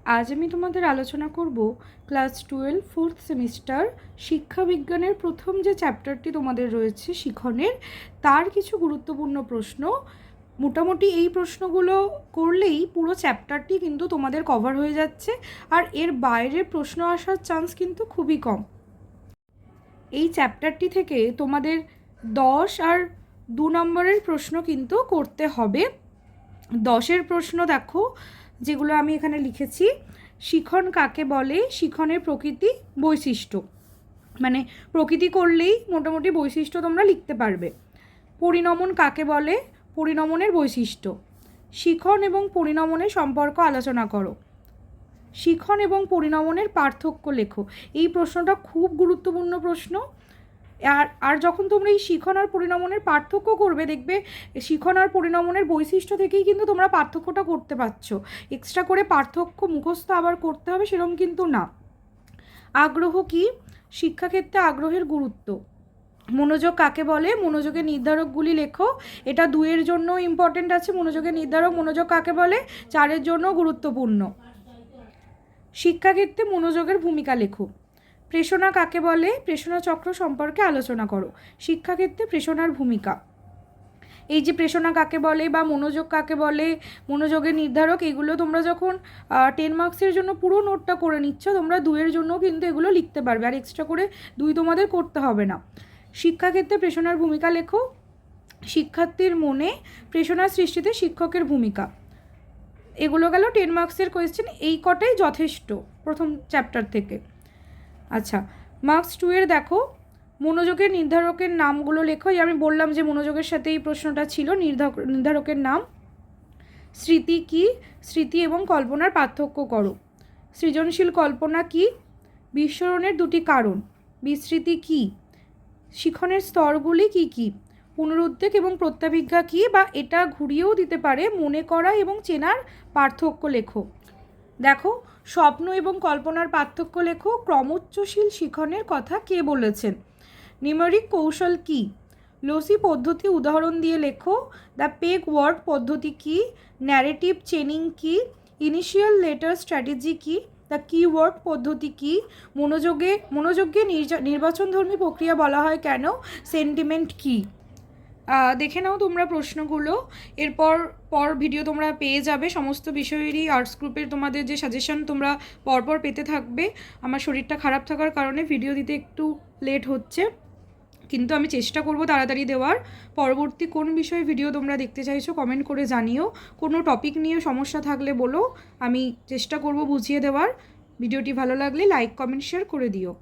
আজ আমি তোমাদের আলোচনা করব ক্লাস 12 ফোর্থ সেমিস্টার শিক্ষাবিজ্ঞানের প্রথম যে চ্যাপ্টারটি তোমাদের রয়েছে শিখনের, তার কিছু গুরুত্বপূর্ণ প্রশ্ন। মোটামুটি এই প্রশ্নগুলো করলেই পুরো চ্যাপ্টারটি কিন্তু তোমাদের কভার হয়ে যাচ্ছে, আর এর বাইরে প্রশ্ন আসার চান্স কিন্তু খুবই কম। এই চ্যাপ্টারটি থেকে তোমাদের 10 আর 2 নম্বরের প্রশ্ন কিন্তু করতে হবে। 10-এর প্রশ্ন দেখো, যেগুলো আমি এখানে লিখেছি। শিখন কাকে বলে? শিখনের প্রকৃতি, বৈশিষ্ট্য, মানে প্রকৃতি করলেই মোটামুটি বৈশিষ্ট্য তোমরা লিখতে পারবে। পরিণমন কাকে বলে? পরিণমনের বৈশিষ্ট্য। শিখন এবং পরিণমনের সম্পর্ক আলোচনা করো। শিখন এবং পরিণমনের পার্থক্য লেখো। এই প্রশ্নটা খুব গুরুত্বপূর্ণ প্রশ্ন। আর যখন তোমরা এই শিখন আর পরিণমনের পার্থক্য করবে, দেখবে শিখন আর পরিণমনের বৈশিষ্ট্য থেকেই কিন্তু তোমরা পার্থক্যটা করতে পারছো। এক্সট্রা করে পার্থক্য মুখস্থ আবার করতে হবে সেরকম কিন্তু না। আগ্রহ কি? শিক্ষাক্ষেত্রে আগ্রহের গুরুত্ব। মনোযোগ কাকে বলে? মনোযোগের নির্ধারকগুলি লেখো। এটা 2-এর জন্য ইম্পর্টেন্ট আছে মনোযোগের নির্ধারক। মনোযোগ কাকে বলে? 4-এর জন্য গুরুত্বপূর্ণ। শিক্ষাক্ষেত্রে মনোযোগের ভূমিকা লেখো। প্রেষণা কাকে বলে? প্রেষণা চক্র সম্পর্কে আলোচনা করো। শিক্ষাক্ষেত্রে প্রেষণার ভূমিকা। এই যে প্রেষণা কাকে বলে বা মনোযোগ কাকে বলে, মনোযোগের নির্ধারক, এগুলো তোমরা যখন 10 মার্কসের জন্য পুরো নোটটা করে নিচ্ছ, তোমরা 2-এর জন্য কিন্তু এগুলো লিখতে পারবে, আর এক্সট্রা করে 2 তোমাদের করতে হবে না। শিক্ষাক্ষেত্রে প্রেষণার ভূমিকা লেখো। শিক্ষার্থীর মনে প্রেষণার সৃষ্টিতে শিক্ষকের ভূমিকা। এগুলো গেল 10 মার্কসের কোয়েশ্চেন। এই কটাই যথেষ্ট প্রথম চ্যাপ্টার থেকে। আচ্ছা, মার্কস 2-এর দেখো, মনোযোগের নির্ধারকের নামগুলো লেখো। আমি বললাম যে মনোযোগের সাথে এই প্রশ্নটা ছিল। নির্ধারকের নাম। স্মৃতি কি? স্মৃতি এবং কল্পনার পার্থক্য করো। সৃজনশীল কল্পনা কি? বিস্মরণের 2টি কারণ। বিস্মৃতি কি? শিখনের স্তরগুলি কি কি? পুনরুদ্বেগ এবং প্রত্যাভিজ্ঞা কি, বা এটা ঘুরিয়েও দিতে পারে, মনে করা এবং চেনার পার্থক্য লেখো। দেখো, স্বপ্ন এবং কল্পনার পার্থক্য লেখো। ক্রমোচ্চশীল শিখনের কথা কে বলেছেন? নিউমেরিক কৌশল কি? লোসি পদ্ধতি উদাহরণ দিয়ে লেখো। দ্য পেগ ওয়ার্ড পদ্ধতি কি? ন্যারেটিভ চেনিং কি? ইনিশিয়াল লেটার স্ট্র্যাটেজি কি? দ্য কিওয়ার্ড পদ্ধতি কি? মনোযোগকে নির্বাচনধর্মী প্রক্রিয়া বলা হয় কেন? সেন্টিমেন্ট কি? দেখে নাও তোমরা প্রশ্নগুলো। পর ভিডিও তোমরা পেয়ে যাবে সমস্ত বিষয়েরই। আর্টস গ্রুপের তোমাদের যে সাজেশন তোমরা পরপর পেতে থাকবে। আমার শরীরটা খারাপ থাকার কারণে ভিডিও দিতে একটু লেট হচ্ছে, কিন্তু আমি চেষ্টা করব তাড়াতাড়ি দেওয়ার। পরবর্তী কোন বিষয়ে ভিডিও তোমরা দেখতে চাইছো কমেন্ট করে জানিও। কোনো টপিক নিয়ে সমস্যা থাকলে বলো, আমি চেষ্টা করব বুঝিয়ে দেওয়ার। ভিডিওটি ভালো লাগলে লাইক, কমেন্ট, শেয়ার করে দিও।